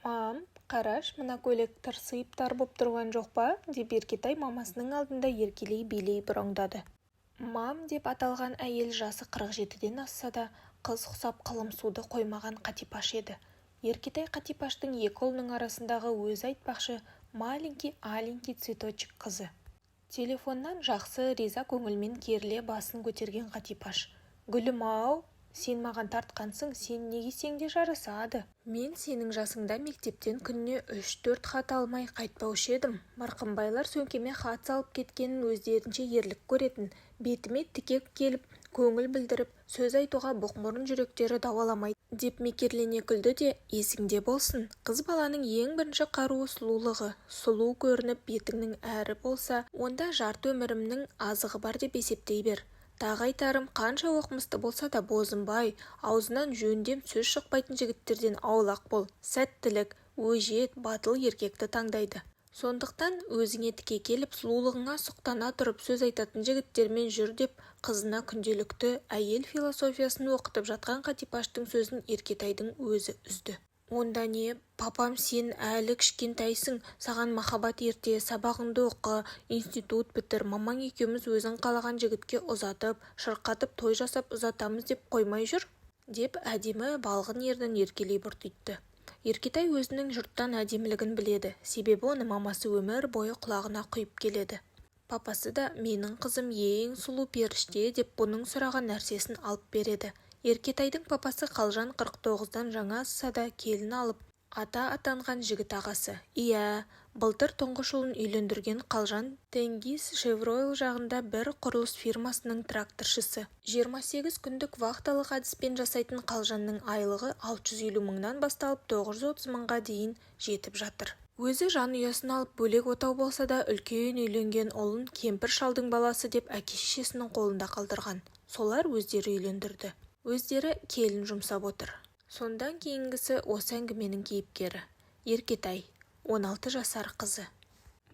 Мам, қараш, мына көйлек тырсиып тар боп тұрған жоқ па? Деп Еркетай мамасының алдында еркелей-билей бұраңдады. Мам деп аталған әйел жасы 47-ден асса да, қыз құсап қылым суды қоймаған Қатипаш еді. Еркетай Қатипаштың екі ұлының арасындағы өзі айтпақшы маленький-аленький цветочек қызы. Телефоннан жақсы риза көңілмен керіле басын көтерген Қатипаш. Гүлім-ау, сен маған тартқансың, сен неге сеңде жарасады? Мен сенің жасыңда мектептен күніне 3-4 хат алмай қайтпаушы едім. Марқымбайлар сөмкеме хат салып кеткенін өздерінше ерлік көретін, бетіме тікек келіп, көңіл білдіріп, сөз айтуға бұқмұрын жүректері дауаламайды деп мекерлене күлді де, есіңде болсын, қыз баланың ең бірінші қаруы сұлулығы. Сұлу көрініп бетіңнің әрі болса, онда жарты өмірімнің азығы бар деп есептей бер. Тағы айтарым, қанша оқымысты болса да бозынбай, аузынан жөндем сөз шықпайтын жігіттерден аулақ бол. Сәттілік, өжет, батыл еркекті таңдайды. Сондықтан өзіңе тіке келіп, сұлулығыңа сұқтана тұрып сөз айтатын жігіттермен жүр деп қызына күнделікті әйел философиясын оқытып жатқан Қатипаштың сөзін Еркетайдың өзі үзді. Онда не, папам сен әлі кішкентайсың, саған махаббат ерте, сабағыңды оқы, институт бітір, мамаң екеуміз өзің қалаған жігітке ұзатып, шырқатып той жасап ұзатамыз деп қоймай жүр, деп әдемі балғын ернін еркелей бұртитты. Еркетай өзінің жұрттан әдемілігін біледі, себебі оны мамасы өмір бойы құлағына құйып келеді. Папасы да менің қызым ең сұлу періште деп бұның сұраған нәрсесін алып береді. Еркетайдың папасы Қалжан 49-дан жаңа асса да келін алып, ата атанған жігіт ағасы. Иә, былтыр тұңғыш ұлын үйлендірген Қалжан Тенгиз Шевройл жағында бір құрылыс фирмасының тракторшысы. 28 күндік вахталық әдіспен жасайтын Қалжанның айлығы 650 мыңнан басталып 930 мыңға дейін жетіп жатыр. Өзі жанұясын алып бөлек отау болса да үлкен үйленген ұлын кемпір шалдың баласы деп әке-шешесінің қолында қалдырған. Солар өздері үйлендірді. Өздері келін жұмсап отыр. Сондан кейінгісі осы әңгіменің кейіпкері. Еркетай, 16 жасар қызы.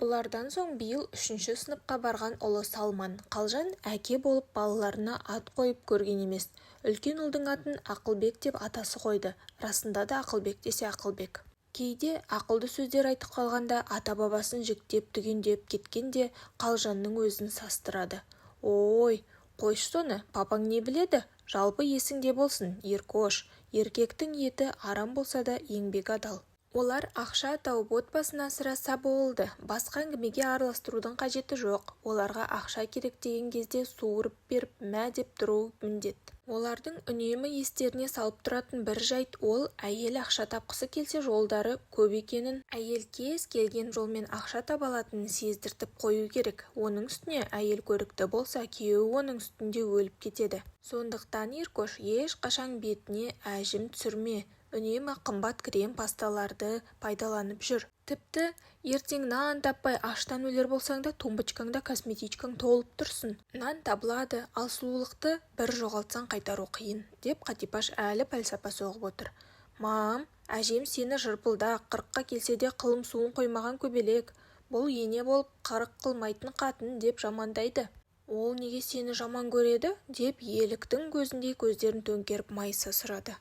Бұлардан соң биыл 3-ші сыныпқа барған ұлы Салман. Қалжан әке болып балаларына ат қойып көрген емес. Үлкен ұлдың атын Ақылбек деп атасы қойды. Расында да Ақылбек десе Ақылбек. Кейде ақылды сөздер айтып қалғанда ата-бабасын жіктеп түгендеп кеткенде Қалжанның өзін састырады. Ой, қойшы соны, папаң не біледі? Жалпы есіңде болсын, Еркош, еркектің еті арам болса да еңбек адал. Олар ақша тауып отбасын асыраса болды, басқа әңгімеге араластырудың қажеті жоқ. Оларға ақша керек деген кезде суырып беріп, мә деп тұру міндет. Олардың үнемі естеріне салып тұратын бір жайт, ол әйел ақша тапқысы келсе жолдары көп екенін, әйел кез келген жолмен ақша таба алатынын сездіртіп қою керек. Оның үстіне әйел көрікті болса, күйеуі оның үстінде өліп кетеді. Сондықтан Еркош ешқашан бетіне әжім түсірме, үнемі қымбат крем пасталарды пайдаланып жүр. Тіпті ертең нан таппай аштан өлер болсаң да тумбочкаңда косметичкаң толып тұрсын. Нан табылады, ал сұлулықты бір жоғалтсаң қайтару қиын, деп Қатипаш әлі пәлсапа соғып отыр. Мам, әжем сені жырпылдақ, 40-қа келсе де қылым суын қоймаған көбелек. Бұл ене болып 40 қылмайтын қатын деп жамандайды. Ол неге сені жаман көреді? Деп еліктің көзіндей көздерін төңкеріп майыса сұрады.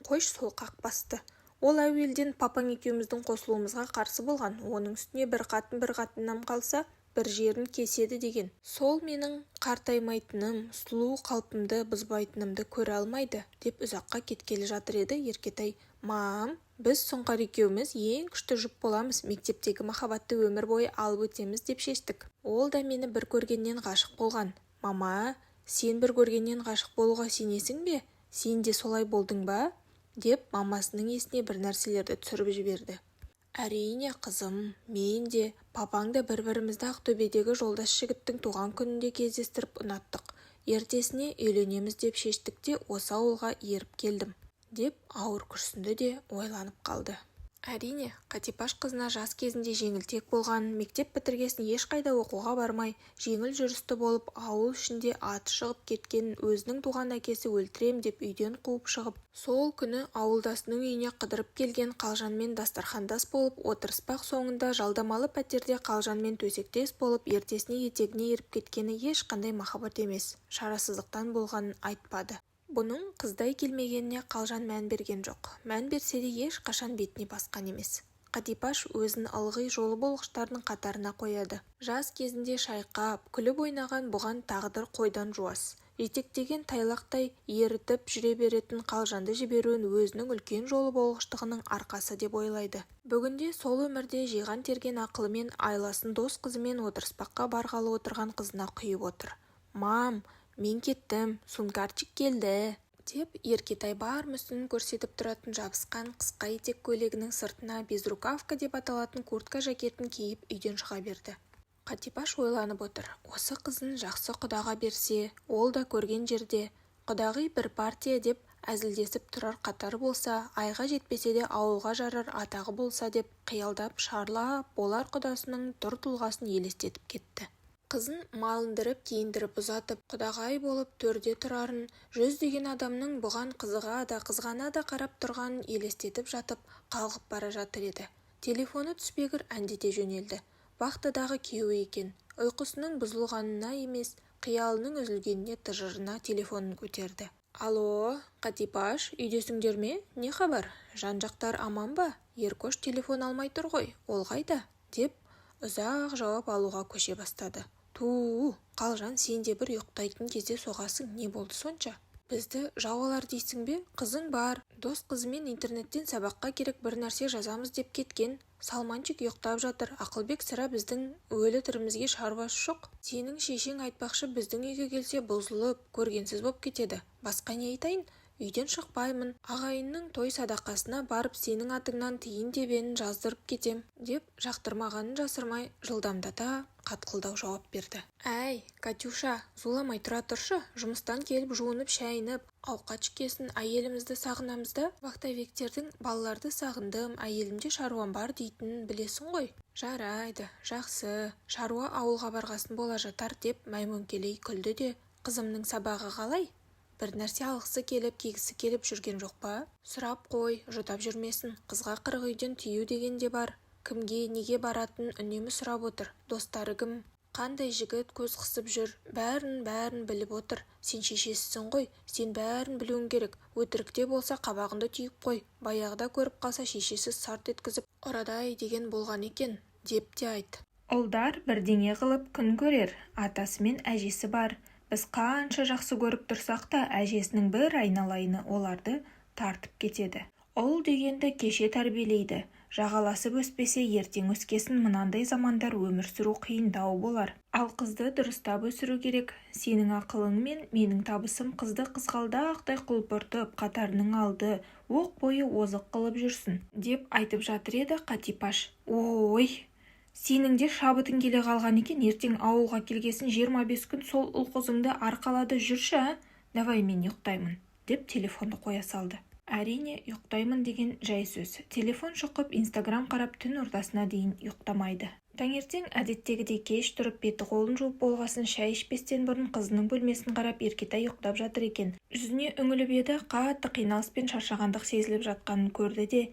Қойш сол қақпасты. Ол әуелден папаң екеуміздің қосылуымызға қарсы болған. Оның үстіне бір қатыннан қалса, бір жерін кеседі деген. Сол менің қартаймайтыным, сұлу қалпымды бұзбайтынымды көре алмайды, деп ұзаққа кеткелі жатыр еді Еркетай. Мам, біз сұңқар екеуміз ең күшті жұп боламыз, мектептегі махаббатты өмір бойы алып өтеміз деп шештік. Ол да мені бір көргеннен ғашық болған. Мама, сен бір көргеннен ғашық болуға сенесің бе? Сен де солай болдың ба? Деп мамасының есіне бір нәрселерді түсіріп жіберді. Әрине қызым, мен де, папаң да бір-бірімізді Ақтөбедегі жолдас жігіттің туған күнінде кездестіріп ұнаттық. Ертесіне үйленеміз деп шештік те осы ауылға еріп келдім, деп ауыр күрсінді де ойланып қалды. Әрине, Қатипаш қызына жас кезінде жеңілтек болған, мектеп бітіргесін ешқайда оқуға бармай, жеңіл жүрісті болып, ауыл ішінде аты шығып кеткенін өзінің туған әкесі өлтірем деп үйден қуып шығып, сол күні ауылдасының үйіне қыдырып келген Қалжанмен дастархандас болып, отырыспақ соңында жалдамалы пәтерде Қалжанмен төсектес болып, ертесіне етегіне еріп кеткені ешқандай махаббат емес, шарасыздықтан болғанын айтпады. Бұның қыздай келмегеніне Қалжан мән берген жоқ. Мән берсе де ешқашан бетіне басқан емес. Қатипаш өзін ылғи жолы болғыштардың қатарына қояды. Жас кезінде шайқап, күліп ойнаған бұған тағдыр қойдан жуас. Жетектеген тайлақтай ерітіп жүре беретін Қалжанды жіберуін өзінің үлкен жолы болғыштығының арқасы деп ойлайды. Бүгінде сол өмірде жиған терген ақылымен айласын дос қызымен отырыспаққа барғалы отырған қызына құйып отыр. «Мам, мен кеттім, Сунгарчик келді», деп Еркетай бар мүсінін көрсетіп тұратын жабысқан қысқа етек көйлегінің сыртына безрукавка деп аталатын куртка жакетін киіп үйден шыға берді. Қатипаш ойланып отыр. Осы қызын жақсы құдаға берсе, ол да көрген жерде құдағи бір партия деп әзілдесіп тұрар қатар болса, айға жетпесе де ауылға жарар атағы болса деп қиялдап шарлап болар құдасының тұр-тұлғасын елестетіп кетті. Қызын малындырып киіндіріп ұзатып құдағай болып төрде тұрарын, жүздеген адамның бұған қызыға да қызғана да қарап тұрғанын елестетіп жатып қалғып бара жатыр еді. Телефоны түспегір әндете жөнелді. Вахтадағы күйеуі екен. Ұйқысының бұзылғанына емес, қиялының үзілгеніне тыжырына телефонын көтерді. «Алло, Қатипаш, үйдесіңдер ме? Не хабар? Жан-жақтар аман ба? Еркош телефон алмай тұр ғой, ол қайда?» деп ұзақ жауап алуға көше бастады. «Туу, Қалжан, сен де бір ұйықтайтын кезде соғасың, не болды сонша? Бізді жау алар дейсің бе? Қызың бар, дос қызымен интернеттен сабаққа керек бір нәрсе жазамыз деп кеткен. Салманчик ұйықтап жатыр, Ақылбек сірә біздің өлі тірімізге шаруасы жоқ. Сенің шешең айтпақшы біздің үйге келсе бұзылып, көргенсіз боп кетеді. Басқа не айтайын? Үйден шықпаймын, ағайынның той садақасына барып сенің атыңнан тиын тебенін жаздырып кетем, деп жақтырмағанын жасырмай жылдамдата қатқылдау жауап берді. «Әй, Катюша, зуламай тұра тұршы, жұмыстан келіп жуынып шайынып, ауқат ішкесін, әйелімізді сағынамыз да, вахтовектердің балаларды сағындым, әйелімде шаруам бар дейтінін білесің ғой». «Жарайды, жақсы, шаруа ауылға барғасын бола жатар», деп Мәймөңкелей күлді де, «Қызымның сабағы қалай? Бір нәрсе алғысы келіп, кигісі келіп жүрген жоқ па? Сұрап қой, жұтап жүрмесін. Қызға қырық үйден тыю деген де бар. Кімге, неге баратын үнемі сұрап отыр. Достары кім? Қандай жігіт көз қысып жүр? Бәрін біліп отыр. Сен шешесісің ғой, сен бәрін білуің керек. Өтірікте болса қабағыңды түйіп қой. Баяғыда көріп қалса шешесі сарт еткізіп ұрадай деген болған екен, деп те айт. Ұлдар бірдеңе қылып күн көрер. Атасы мен әжесі бар. Біз қанша жақсы көріп тұрсақ та, әжесінің бір айналайыны оларды тартып кетеді. Ұл дегенді кеше тәрбиелейді. Жағаласып өспесе, ертең өскесін, мынандай замандар өмір сүру қиындау болар. Ал қызды дұрыстап өсіру керек. Сенің ақылың мен менің табысым қызды қызғалдақтай құлпыртып, қатарының алды, оқ бойы озық қылып жүрсін, деп айтып жатыр еді Қатипаш. «Ой! Сенің де шабытың келе қалған екен, ертең ауылға келгесін 25 күн сол ұл-қызыңды арқалады жүрші, а? Давай мен ұйықтаймын», деп телефонды қоя салды. Әрине, ұйықтаймын деген жай сөз. Телефон шұқып, Инстаграм қарап түн ортасына дейін ұйықтамайды. Таңертең әдеттегідей кеш тұрып, беті қолын жуып болғасын шай ішпестен бұрын қызының бөлмесін қарап Еркетай ұйықтап жатыр екен. Жүзіне үңіліп еді, қатты қиналыс пен шаршағандық сезіліп жатқанын көрді де,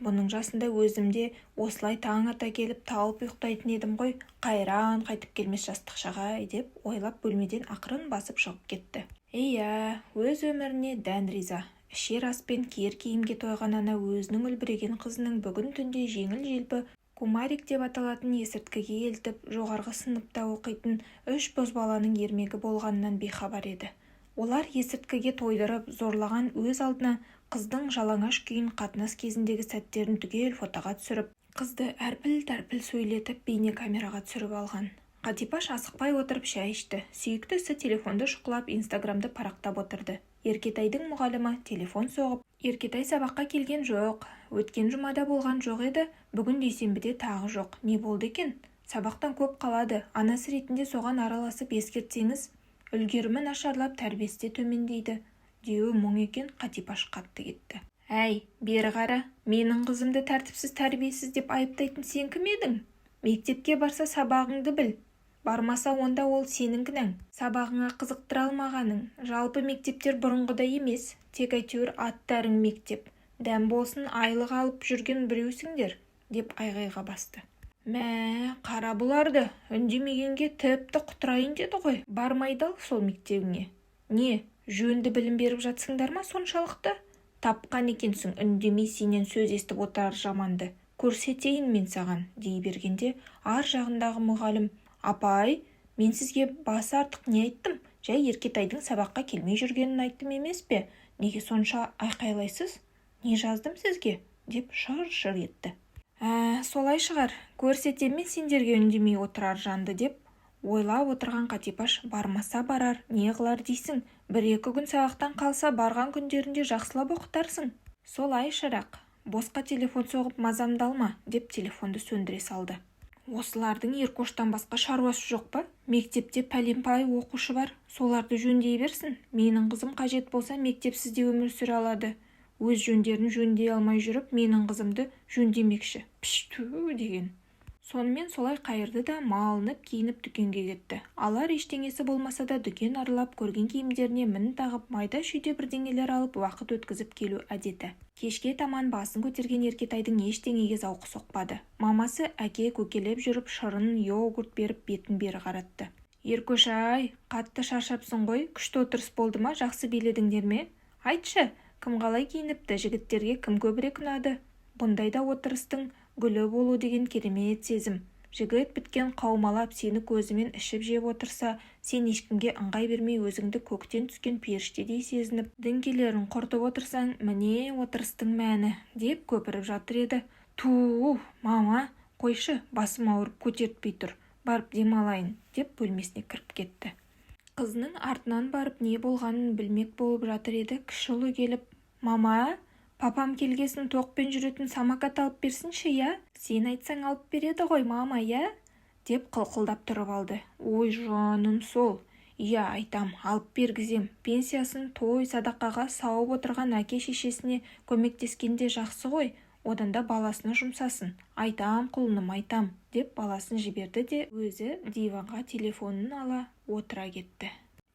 бұның жасында өзімде осылай таң ата келіп талып ұйықтайтын едім ғой, қайран қайтып келмес жастық шағай, деп ойлап бөлмеден ақырын басып шығып кетті. Иә, өз өміріне дән риза. Ішер ас пен киер киімге тойған ана өзінің үлбіреген қызының бүгін түнде жеңіл-желпі кумарик деп аталатын есірткіге елтіп, жоғарғы сыныпта оқитын 3 бозбаланың ермегі болғанынан бейхабар еді. Олар есірткіге тойдырып, зорлаған өз алдына қыздың жалаңаш күйін қатынас кезіндегі сәттерін түгел фотоға түсіріп, қызды әрпіл-тәрпіл сөйлетіп бейне камераға түсіріп алған. Қатипаш асықпай отырып шай ішті. Сүйікті ісі телефонды шұқылап Инстаграмды парақтап отырды. Еркетайдың мұғалімі телефон соғып, Еркетай сабаққа келген жоқ. Өткен жұмада болған жоқ еді, бүгін дүйсенбіде тағы жоқ. Не болды екен? Сабақтан көп қалады. Анасы ретінде соған араласып ескертсеңіз, үлгерімі нашарлап тәрбиесі де төмендейді. Деуі мұң екен. Қатипаш қатты кетті. Әй, бері қара, менің қызымды тәртіпсіз тәрбиесіз деп айыптайтын сен кім едің? Мектепке барса сабағыңды біл. Бармаса онда ол сенің кінәң. Сабағыңа қызықтыра алмағаның. Жалпы мектептер бұрынғыдай емес. Тек әйтеуір аттарың мектеп. Дәм болсын айлық алып жүрген біреусіңдер, деп айғайға басты. Мә, қара бұларды, үндемегенге тіпті құтырайын деді ғой. Бармайды ал сол мектебіңе. Не, Жөнді білім беріп жатсыңдар ма соншалықты? Тапқан екенсің, үндемей сенен сөз естіп отырар жаманды. Көрсетейін мен саған, дей бергенде, ар жағындағы мұғалім: апай, мен сізге басы артық не айттым? Жай Еркетайдың сабаққа келмей жүргенін айттым емес пе? Неге сонша айқайлайсыз? Не жаздым сізге? Деп шыр-шыр етті. Солай шығар, көрсетемен сендерге үндемей отырар жанды, деп ойлап отырған Қатипаш бармаса барар, не қылар дейсің? Бір-екі күн сабақтан қалса барған күндерінде жақсылап оқытарсың. Солай шырақ, босқа телефон соғып мазамды алма, деп телефонды сөндіре салды. Осылардың Еркоштан басқа шаруасы жоқ па? Мектепте пәленбай оқушы бар, соларды жөндей берсін. Менің қызым қажет болса мектепсізде өмір сүре алады. Өз жөндерін жөндей алмай жүріп, менің қызымды жөндемекші. Пішту деген. Сонымен солай қайырды да малынып киініп дүкенге кетті. Алар ештеңесі болмаса да дүкен аралап көрген киімдеріне мін тағып, майда шүйде бірдеңелер алып уақыт өткізіп келу әдеті. Кешке таман басын көтерген Еркетайдың ештеңеге зауқы соқпады. Мамасы әке көкелеп жүріп шырын йогурт беріп бетін бері қаратты. Еркөш-ай, қатты шаршапсың ғой, күшті отырыс болды ма, жақсы биледіңдер ме? Айтшы, кім қалай киініпті, жігіттерге кім көбірек ұнады? Бұндайда отырыстың гүлі болу деген керемет сезім. Жігіт біткен қаумалап сені көзімен ішіп жеп отырса, сен ешкімге ыңғай бермей өзіңді көктен түскен періштедей сезініп, діңкелерін құртып отырсаң, міне отырыстың мәні, деп көпіріп жатыр еді. Мама, қойшы, басым ауырып көтертпей тұр, барып демалайын, деп бөлмесіне кіріп кетті. Қызының артынан барып не болғанын білмек болып жатыр еді. Кіші ұлы келіп: мама, папам келгесін тоқпен жүретін самокат алып берсінші, я? Сен айтсаң алып береді ғой, мама, я? Деп қылқылдап тұрып алды. Ой, жаным сол. Я айтам, алып бергізем. Пенсиясын той садақаға сауып отырған әке шешесіне көмектескенде жақсы ғой. Одан да баласына жұмсасын. Айтам, құлыным, айтам, деп баласын жіберді де өзі диванға телефонын ала отыра кетті.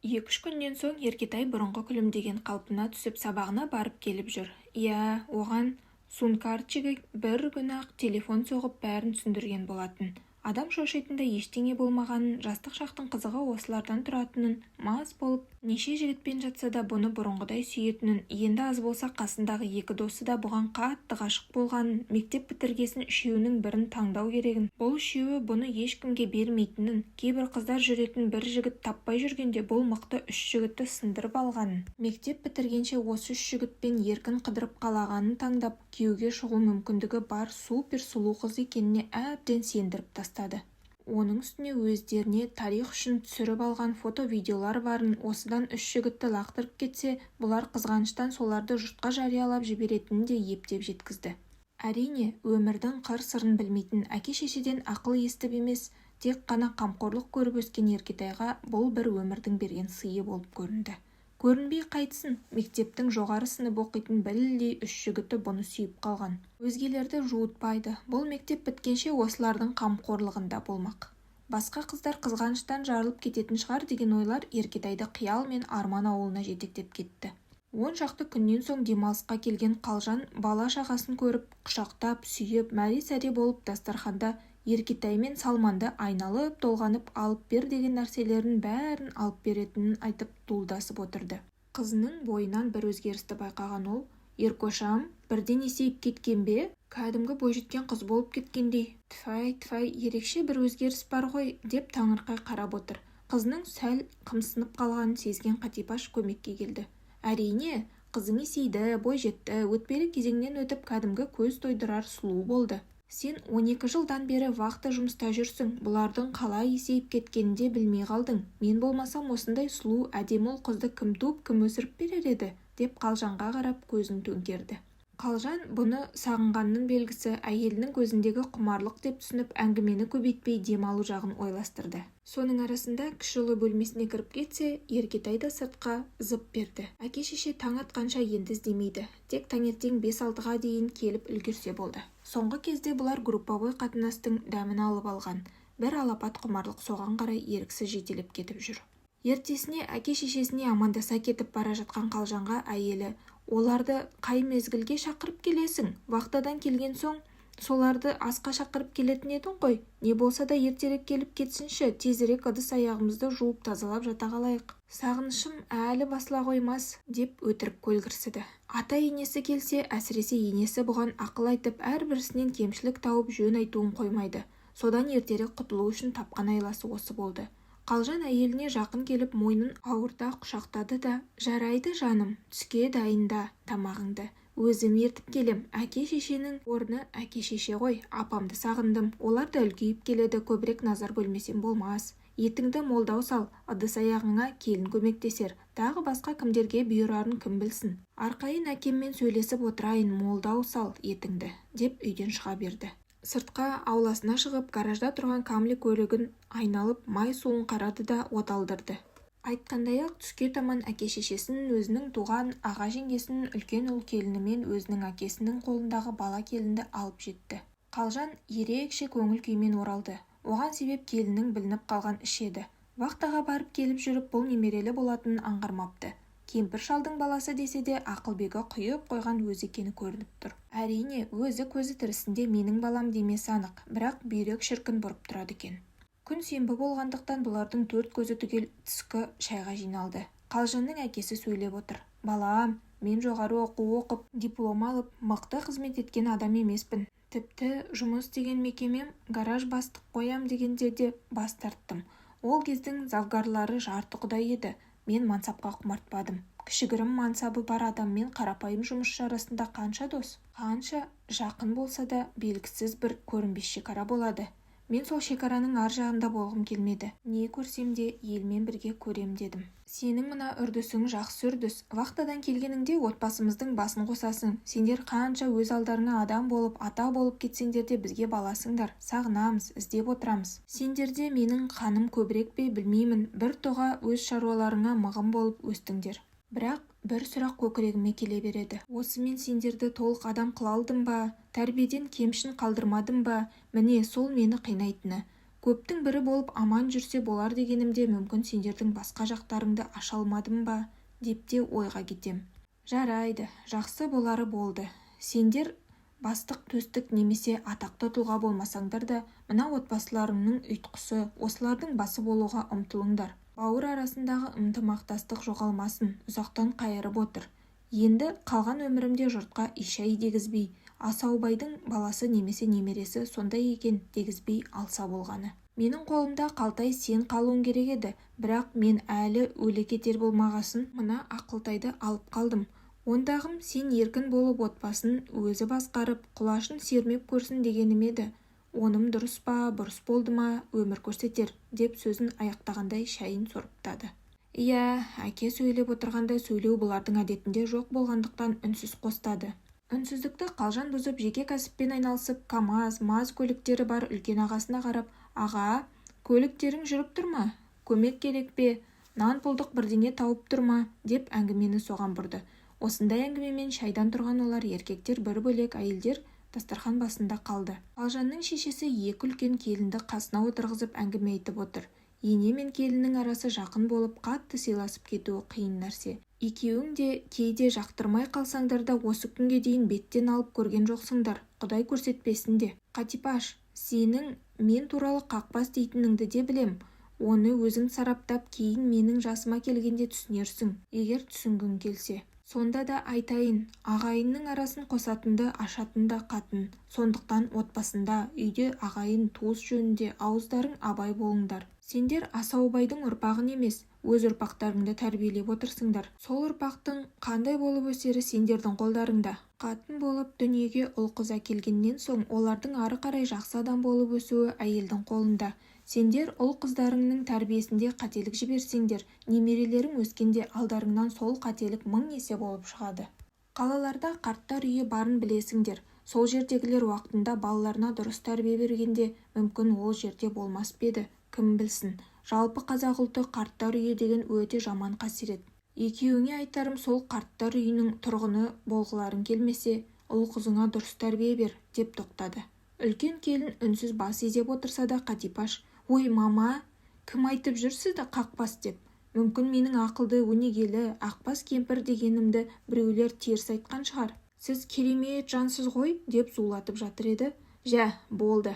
2-3 күннен соң Еркетай бұрынғы күлімдеген қалпына түсіп сабағына барып келіп жүр. Оған Сункарчиге бір күні-ақ телефон соғып бәрін түсіндірген болатын. Адам шошитындай ештеңе болмағанын, жастық шақтың қызығы осылардан тұратынын, мас болып неше жігітпен жатса да бұны бұрынғыдай сүйетінін, енді аз болса қасындағы 2 досы да бұған қатты ғашық болғанын, мектеп бітіргесін үшеуінің бірін таңдау керегін, бұл үшеуі бұны ешкімге бермейтінін, кейбір қыздар жүретін бір жігіт таппай жүргенде бұл мықты 3 жігітті сындырып алғанын, мектеп бітіргенше осы 3 жігітпен еркін қыдырып қалағанын таңдап, күйеуге шығу мүмкіндігі бар супер сұлу қыз екеніне әбден сендіріп тастады. Оның үстіне өздеріне тарих үшін түсіріп алған фото-видеолар барын, осыдан 3 жігітті лақтырып кетсе, бұлар қызғаныштан соларды жұртқа жариялап жіберетінін де ептеп жеткізді. Әрине, өмірдің қыр-сырын білмейтін әке-шешеден ақыл естіп емес, тек қана қамқорлық көріп өскен Еркетайға бұл бір өмірдің берген сыйы болып көрінді. Көрінбей қайтсын, мектептің жоғары сынып оқитын білдей 3 жігіті бұны сүйіп қалған. Өзгелерді жуытпайды, бұл мектеп біткенше осылардың қамқорлығында болмақ. Басқа қыздар қызғаныштан жарылып кететін шығар деген ойлар Еркетайды қиял мен арман ауылына жетектеп кетті. 10 шақты күннен соң демалысқа келген Қалжан бала шағасын көріп, құшақтап, сүйіп, мәре-сәре болып дастарханда Еркетай мен Салманды айналып толғанып алып бер деген нәрселерін бәрін алып беретінін айтып дуылдасып отырды. Қызының бойынан бір өзгерісті байқаған ол: Еркошам, бірден есейіп кеткен бе? Кәдімгі бойжеткен қыз болып кеткендей. Тфай, ерекше бір өзгеріс бар ғой, деп таңырқай қарап отыр. Қызының сәл қымсынып қалғанын сезген Қатипаш көмекке келді. Әрине, қызың есейді, бойжетті, өтпелі кезеңнен өтіп кәдімгі көз тойдырар сұлу болды. Сен 12 жылдан бері вахта жұмыста жүрсің, бұлардың қалай есейіп кеткенін де білмей қалдың. Мен болмасам осындай сұлу, әдемі ұл қызды кім туып, кім өсіріп берер еді, деп Қалжанға қарап көзін төңкерді. Қалжан бұны сағынғанның белгісі, әйелінің көзіндегі құмарлық деп түсініп, әңгімені көбейтпей демалу жағын ойластырды. Соның арасында кіші ұлы бөлмесіне кіріп кетсе, Еркетай да сыртқа зып берді. Әке-шеше таң атқанша енді іздемейді, тек таңертең 5-6-ға дейін келіп үлгерсе болды. Соңғы кезде бұлар групповой қатынастың дәмін алып алған. Бір алапат құмарлық соған қарай еріксіз жетелеп кетіп жүр. Ертесіне әке-шешесіне амандаса кетіп бара жатқан Қалжанға әйелі: оларды қай мезгілге шақырып келесің? Вахтадан келген соң соларды асқа шақырып келетін едің ғой. Не болса да ертерек келіп кетсінші, тезірек ыдыс-аяғымызды жуып тазалап жата қалайық. Сағынышым әлі басыла қоймас, деп өтірік көлгірсіді. Ата-енесі келсе, әсіресе енесі бұған ақыл айтып, әрбірісінен кемшілік тауып жөн айтуын қоймайды. Содан ертерек құтылу үшін тапқан айласы осы болды. Қалжан әйеліне жақын келіп мойнын ауырта құшақтады да: «Жарайды жаным, түске дайында тамағыңды. Өзім ертіп келем. Әке-шешенің орны әке-шеше ғой. Апамды сағындым. Олар да үлкейіп келеді, көбірек назар бөлмесем болмас. Етіңді молдау сал, ыдыс-аяғыңа келін көмектесер. Тағы басқа кімдерге бұйырарын кім білсін. Арқайын әкеммен сөйлесіп отырайын, молдау сал етіңді», деп үйден шыға берді. Сыртқа ауласына шығып, гаражда тұрған Камли көлігін айналып, май суын қарады да оталдырды. Айтқандай-ақ түске таман әке-шешесін, өзінің туған аға-жеңгесін, үлкен ұл келінімен өзінің әкесінің қолындағы бала келінді алып жетті. Қалжан ерекше көңіл күймен оралды. Оған себеп келіннің білініп қалған іші еді. Вахтаға барып келіп жүріп бұл немерелі болатынын аңғармапты. Кемпір шалдың баласы десе де ақылбегі құйып қойған өзі екені көрініп тұр. Әрине, өзі көзі тірісінде менің балам демесі анық, бірақ бүйрек шіркін бұрып тұрады екен. Күн сенбі болғандықтан бұлардың төрт көзі түгел түскі шайға жиналды. Қалжанның әкесі сөйлеп отыр. «Балам, мен жоғары оқу оқып, диплом алып, мықты қызмет еткен адам емеспін. Тіпті жұмыс деген мекемем гараж бастық қоям дегенде де бас тарттым. Ол кездің завгарлары жарты құдай еді. Мен мансапқа құмартпадым. Кішігірім мансабы бар адаммен қарапайым жұмысшы арасында қанша дос, қанша жақын болса да белгісіз бір көрінбес шекара болады. Мен сол шекараның ар жағында болғым келмеді. Не көрсем де елмен бірге көрем дедім. Сенің мына үрдісің жақсы үрдіс. Вахтадан келгеніңде отбасымыздың басын қосасың. Сендер қанша өз алдарыңа адам болып, ата болып кетсеңдер де бізге баласыңдар. Сағынамыз, іздеп отырамыз. Сендерде менің қаным көбірек пе білмеймін. Бір тоға өз шаруаларыңа мығым болып өстіңдер. Бірақ бір сұрақ көкірегіме келе береді. Осы мен сендерді толық адам қыла алдым ба? Тәрбиеден кемшін қалдырмадым ба? Міне сол мені қинайтыны. Көптің бірі болып аман жүрсе болар дегенімде мүмкін сендердің басқа жақтарыңды аша алмадым ба? Деп те ойға кетем. Жарайды, жақсы болары болды. Сендер бастық, төстік немесе атақты тұлға болмасаңдар да, мына отбасыларыңның ұйтқысы, осылардың басы болуға ұмтылыңдар. Бауыр арасындағы ынтымақтастық жоғалмасын, ұзақтан қайырып отыр. Енді қалған өмірімде жұртқа ишай дегізбей, Асаубайдың баласы немесе немересі сондай екен дегізбей алса болғаны. Менің қолымда қалтай сен қалуың керек еді, бірақ мен әлі өле кетер болмағасын мына ақылтайды алып қалдым. Ондағым сен еркін болып отбасын өзі басқарып, құлашын сермеп көрсін дегенім еді. Оным дұрыс па, бұрыс болды ма, өмір көрсетер, деп сөзін аяқтағандай шайын сорыптады. Иә, әке сөйлеп отырғанда сөйлеу бұлардың әдетінде жоқ болғандықтан үнсіз қостады. Үнсіздікті Қалжан бұзып жеке кәсіппен айналысып, КамАЗ, МАЗ көліктері бар үлкен ағасына қарап: «Аға, көліктерің жүріп тұр ма? Көмек керек пе? Нан пұлдық бірдеңе тауып тұр ма?» деп әңгімені соған бұрды. Осындай әңгімемен шайдан тұрған олар еркектер бір бөлек, әйелдер дастархан басында қалды. Қалжанның шешесі екі үлкен келінді қасына отырғызып әңгіме айтып отыр. Ене мен келіннің арасы жақын болып, қатты сыйласып кетуі қиын нәрсе. Екеуің де кейде жақтырмай қалсаңдар да осы күнге дейін беттен алып көрген жоқсыңдар. Құдай көрсетпесін де. Қатипаш, сенің мен туралы қақпас дейтініңді де білем. Оны өзің сараптап, кейін менің жасыма келгенде түсінерсің, егер түсінгің келсе. Сонда да айтайын, ағайынның арасын қосатынды ашатында қатын. Сондықтан отбасында, үйде ағайын туыс жөнінде ауыздарың абай болыңдар. Сендер Асаубайдың ұрпағын емес, өз ұрпақтарыңды тәрбиелеп отырсыңдар. Сол ұрпақтың қандай болып өсері сендердің қолдарыңда. Қатын болып дүниеге ұл қыз әкелгеннен соң олардың ары қарай жақсы адам болып өсуі әйелдің қолында. Сендер ұл қыздарыңның тәрбиесінде қателік жіберсеңдер, немерелерің өскенде алдарыңнан сол қателік 1000 есе болып шығады. Қалаларда қарттар үйі барын білесіңдер. Сол жердегілер уақытында балаларына дұрыс тәрбие бергенде мүмкін ол жерде болмас па еді, кім білсін. Жалпы қазақ ұлты қарттар үйі деген өте жаман қасірет. Екеуіңе айтарым, сол қарттар үйінің тұрғыны болғыларың келмесе, ұл қызыңа дұрыс тәрбие бер, деп тоқтады. Үлкен келін үнсіз бас изеп отырса да Қатипаш: «Ой, мама, кім айтып жүр сізді қақпас?» деп. Мүмкін менің ақылды, өнегелі, ақбас кемпір дегенімді біреулер теріс айтқан шығар. Сіз керемет жансыз ғой, деп зулатып жатыр еді. Жә, болды.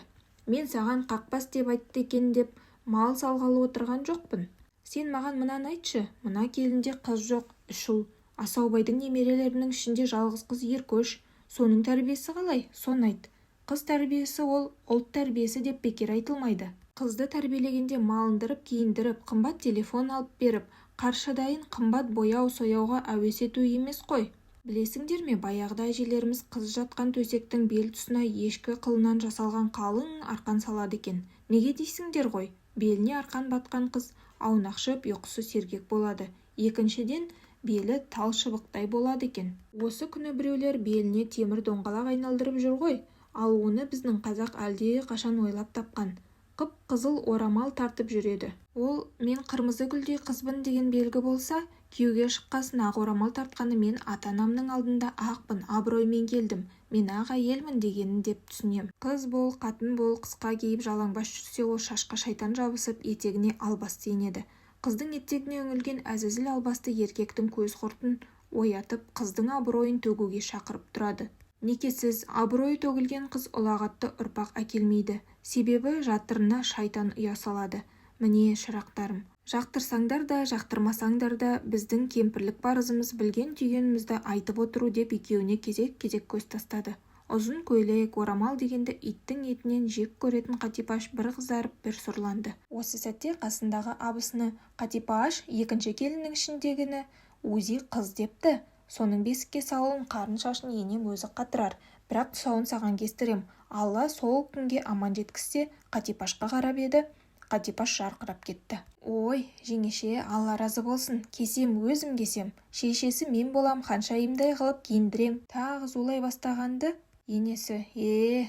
Мен саған қақпас деп айтты екен деп мал салғалы отырған жоқпын. Сен маған мынаны айтшы, мына келінде қыз жоқ, 3 ұл. Асаубайдың немерелерінің ішінде жалғыз қыз Еркөш. Соның тәрбиесі қалай? Соны айт. Қыз тәрбиесі ол ұлт тәрбиесі деп бекер айтылмайды. Қызды тәрбиелегенде малындырып, киіндіріп, қымбат телефон алып беріп, қаршадайын қымбат бояу-сояуға әуес ету емес қой. Білесіңдер ме, баяғыда әжелеріміз қыз жатқан төсектің бел тұсына ешкі қылынан жасалған қалың арқан салады екен. Неге дейсіңдер ғой? Беліне арқан батқан қыз аунақшып, ұйқысы сергек болады. Екіншіден, белі тал шыбықтай болады екен. Осы күні біреулер беліне темір доңғалақ айналдырып жүр ғой. Ал оны біздің қазақ әлде қашан ойлап тапқан. Қып-қызыл орамал тартып жүреді. Ол мен қырмызы гүлдей қызбын деген белгі болса, күйеуге шыққасын ақ орамал тартқаны мен ата-анамның алдында ақпын, абыроймен келдім, мен ақ әйелмін дегенін деп түсінем. Қыз бол, қатын бол, қысқа киіп жалаңбас жүрсе, ол шашқа шайтан жабысып, етегіне албасты енеді. Қыздың етегіне үңілген әзәзіл албасты еркектің көз құртын оятып, қыздың абыройын төгуге шақырып тұрады. Некесіз, абыройы төгілген қыз ұлағатты ұрпақ әкелмейді. Себебі жатырына шайтан ұя салады. Міне, шырақтарым, жақтырсаңдар да, жақтырмасаңдар да, біздің кемпірлік парызымыз білген түйгенімізді айтып отыру деп екеуіне кезек-кезек көз тастады. Ұзын көйлек, орамал дегенді иттің етінен жек көретін Қатипаш бір қызарып, бір сұрланды. Осы сәтте қасындағы абысыны: Қатипаш, екінші келіннің ішіндегіні Узи қыз депті. Соның бесікке салуын қарын шашын енем өзі қатырар, бірақ тұсауын саған кестірем. Алла сол күнге аман жеткізсе. Қатипашқа қарап еді. Қатипаш жарқырап кетті. Ой, жеңеше, Алла разы болсын, кесем, өзім кесем. Шешесі мен болам, ханшайымдай қылып киіндірем. Тағы зулай бастағанды енесі: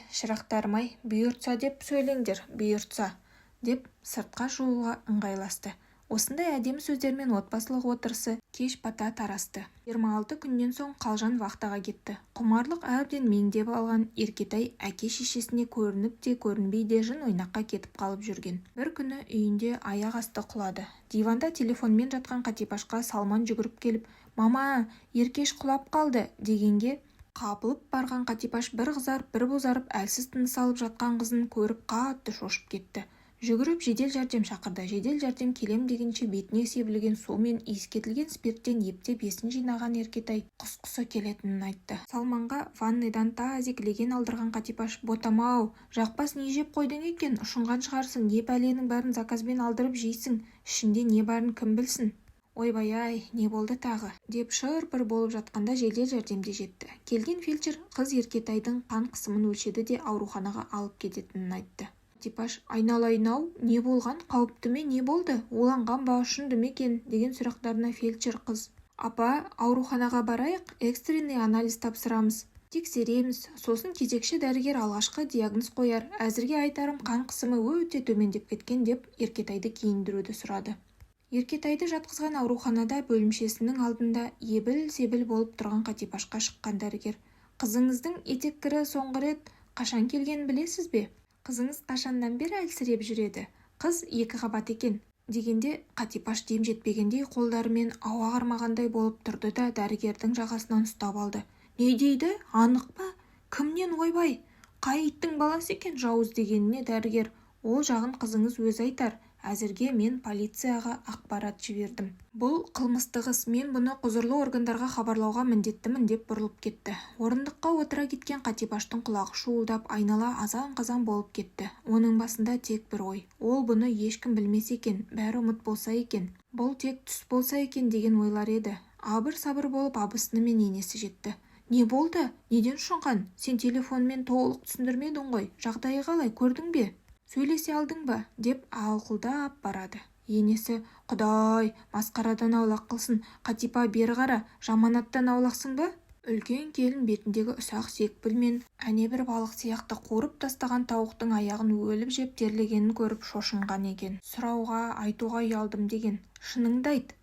шырақтарым-ай, бұйыртса деп сөйлеңдер, бұйыртса, деп сыртқа шығуға ыңғайласты. Осындай әдемі сөздермен отбасылық отырысы кеш бата тарасты. 26 күннен соң Қалжан вахтаға кетті. Құмарлық әбден меңдеп алған Еркетай әке-шешесіне көрініп те көрінбей де жын ойнаққа кетіп қалып жүрген. Бір күні үйінде аяқ асты құлады. Диванда телефонмен жатқан Қатипашқа Салман жүгіріп келіп: «Мама, Еркеш құлап қалды» дегенге қапылып барған Қатипаш бір қызарып, бір бозарып, әлсіз тыныс алып жатқан қызын көріп қатты шошып кетті. Жүгіріп жедел жәрдем шақырды. Жедел жәрдем келем дегенше бетіне себілген су мен иіскетілген спирттен ептеп есін жинаған Еркетай құсқысы келетінін айтты. Салманға ванныйдан тазик-леген алдырған Қатипаш: «Ботам-ау, жақпас не жеп қойдың екен, ұшынған шығарсың, не пәленің бәрін заказбен алдырып жейсің, ішінде не барын кім білсін?» «Ойбай-ай, не болды тағы?» деп шыр-пыр болып жатқанда жедел жәрдемде жетті. Келген фельдшер қыз Еркетайдың қан қысымын өлшеді де ауруханаға алып кететінін айтты. Қатипаш: «Айналайын-ау, не болған, қауіпті ме, не болды, уланған ба, ұшынды ма екен?» деген сұрақтарына фельдшер қыз: «Апа, ауруханаға барайық, экстренный анализ тапсырамыз, тексереміз, сосын кезекші дәрігер алғашқы диагноз қояр. Әзірге айтарым, қан қысымы өте төмендеп кеткен» деп Еркетайды киіндіруді сұрады. Еркетайды жатқызған ауруханада бөлімшесінің алдында ебіл-себіл болып тұрған Қатипашқа шыққан дәрігер: «Қызыңыздың етеккірі соңғы рет қашан келгенін білесіз бе? Қызыңыз қашаннан бері әлсіреп жүреді. Қыз 2 қабат екен» дегенде Қатипаш дем жетпегендей қолдарымен ауа қармағандай болып тұрды да дәрігердің жағасынан ұстап алды. «Не дейді? Анық па? Кімнен? Ойбай, қай иттің баласы екен жауыз?» дегеніне дәрігер: «Ол жағын қызыңыз өзі айтар. Әзірге мен полицияға ақпарат жібердім. Бұл қылмыстық іс, мен бұны құзырлы органдарға хабарлауға міндеттімін» деп бұрылып кетті. Орындыққа отыра кеткен Қатипаштың құлағы шуылдап, айнала азан-қазан болып кетті. Оның басында тек бір ой: ол бұны ешкім білмесе екен, бәрі ұмыт болса екен, бұл тек түс болса екен деген ойлар еді. Абыр-сабыр болып абысыны мен енесі жетті. «Не болды? Неден ұшынған? Сен телефонмен толық түсіндірмедің ғой. Жағдайы қалай, көрдің бе? Сөйлесе алдың ба?» деп ауқылдап барады. Енесі: «Құдай, масқарадан аулақ қылсын. Қатипа, бері қара, жаманаттан аулақсың ба?» Үлкен келін бетіндегі ұсақ секпілмен әне бір балық сияқты қуырып тастаған тауықтың аяғын өліп жеп терлегенін көріп шошынған екен. Сұрауға, айтуға ұялдым деген. «Шыныңды айт,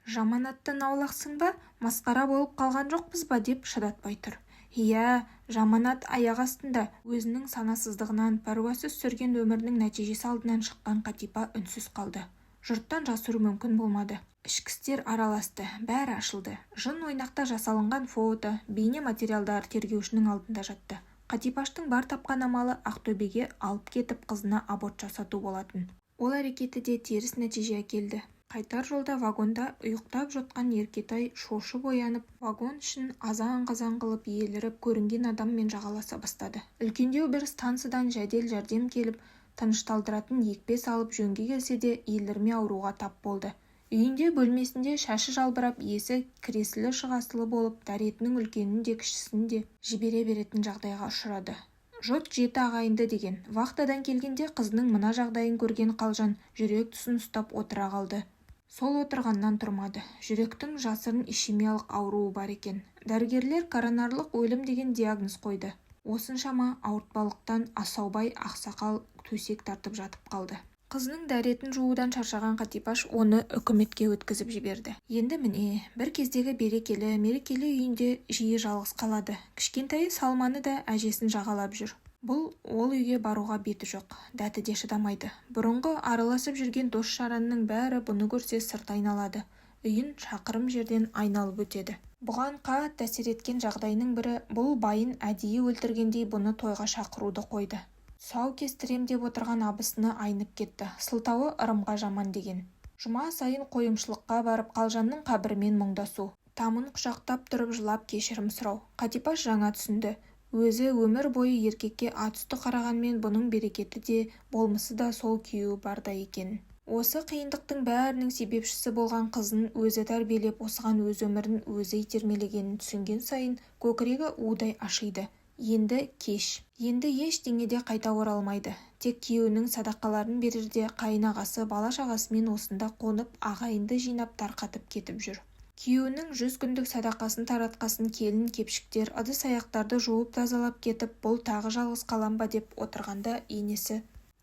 жаманаттан аулақсың ба? Масқара болып қалған жоқпыз ба?» деп шыдатпай тұр. «Иә, жаманат аяқ астында». Өзінің санасыздығынан, пәруасыз сүрген өмірінің нәтижесі алдынан шыққан Қатипа үнсіз қалды. Жұрттан жасыру мүмкін болмады. Ішкі істер араласты, бәрі ашылды. Жын ойнақта жасалынған фото, бейне материалдар тергеушінің алдында жатты. Қатипаштың бар тапқан амалы Ақтөбеге алып кетіп қызына аборт жасату болатын. Ол әрекеті де теріс нәтиже әкелді. Қайтар жолда вагонда ұйықтап жатқан Еркетай шошып оянып, вагон ішін азан-қазан қылып еліріп көрінген адаммен жағаласа бастады. Үлкендеу бір станциядан жедел жәрдем келіп, тынышталдыратын екпе салып жөнге келсе де елірме ауруға тап болды. Үйінде бөлмесінде шашы жалбырап, есі кіресілі-шығасылы болып, дәретінің үлкенін де кішісін де жібере беретін жағдайға ұшырады. Жұрт жеті ағайынды деген. Вахтадан келгенде қызының мына жағдайын көрген Қалжан жүрек тұсын ұстап отыра қалды. Сол отырғаннан тұрмады. Жүректің жасырын ишемиялық ауруы бар екен. Дәрігерлер коронарлық өлім деген диагноз қойды. Осыншама ауыртпалықтан Асаубай ақсақал төсек тартып жатып қалды. Қызының дәретін жуудан шаршаған Қатипаш оны үкіметке өткізіп жіберді. Енді міне, бір кездегі берекелі, мерекелі үйінде жиі жалғыз қалады. Кішкентайы Салманы да әжесін жағалап жүр. Бұл ол үйге баруға беті жоқ, дәті де шыдамайды. Бұрынғы араласып жүрген дос-жаранның бәрі бұны көрсе сырт айналады. Үйін шақырым жерден айналып өтеді. Бұған қатты әсер еткен жағдайының бірі, бұл байын әдейі өлтіргендей бұны тойға шақыруды қойды. Сау кестірем деп отырған абысыны айнып кетті. Сылтауы ырымға жаман деген. Жұма сайын қойымшылыққа барып Қалжанның қабірімен мұңдасу. Тамын құшақтап тұрып жылап кешірім сұрау. Қатипаш жаңа түсінді. Өзі өмір бойы еркекке атүсті қарағанмен бұның берекеті де, болмысы да сол күйеуі барда екен. Осы қиындықтың бәрінің себепшісі болған қызын өзі тәрбиелеп, осыған өз өмірін өзі итермелегенін түсінген сайын көкірегі удай ашиды. Енді кеш. Енді ештеңеде қайта оралмайды. Тек күйеуінің садақаларын берерде қайынағасы бала-шағасымен осында қонып, ағайынды жинап тарқатып кетіп жүр. Күйеуінің 100 күндік садақасын таратқасын келін-кепшіктер ыдыс-аяқтарды жуып тазалап кетіп, бұл тағы жалғыз қалам ба деп отырғанда енесі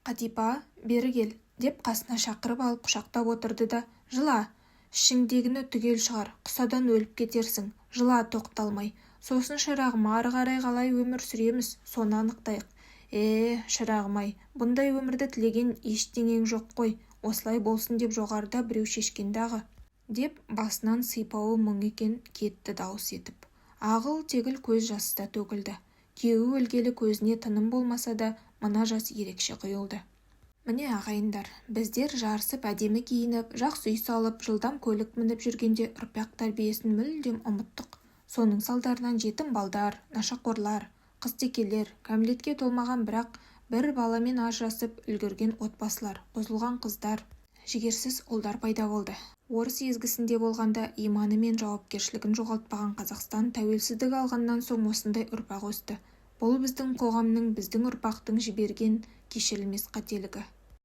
«Қатипа, бері кел» деп қасына шақырып алып құшақтап отырды да «Жыла, ішіңдегіні түгел шығар, құсадан өліп кетерсің, жыла тоқталмай. Сосын шырағым, ары қарай қалай өмір сүреміз, соны анықтайық. Шырағым-ай, бұндай өмірді тілеген ештеңең жоқ қой, осылай болсын деп жоғарыда біреу шешкен-дағы» деп басынан сипауы мұң екен кетті дауыс етіп. Ағыл-тегіл көз жасы да төгілді. Күйеуі өлгелі көзіне тыным болмаса да, мына жас ерекше құйылды. Міне ағайындар, біздер жарысып әдемі киініп, жақсы үй салып, жылдам көлік мініп жүргенде ұрпақ тәрбиесін мүлдем ұмыттық. Соның салдарынан жетім балдар, нашақорлар, қыз-текелер, кәмелетке толмаған бірақ бір баламен ажырасып үлгерген отбасылар, қосылған қыздар, жігерсіз ұлдар пайда болды. Орыс езгісінде болғанда иманы мен жауапкершілігін жоғалтпаған Қазақстан тәуелсіздік алғаннан соң осындай ұрпақ өсті. Бұл біздің қоғамның, біздің ұрпақтың жіберген кешірілмес қателігі.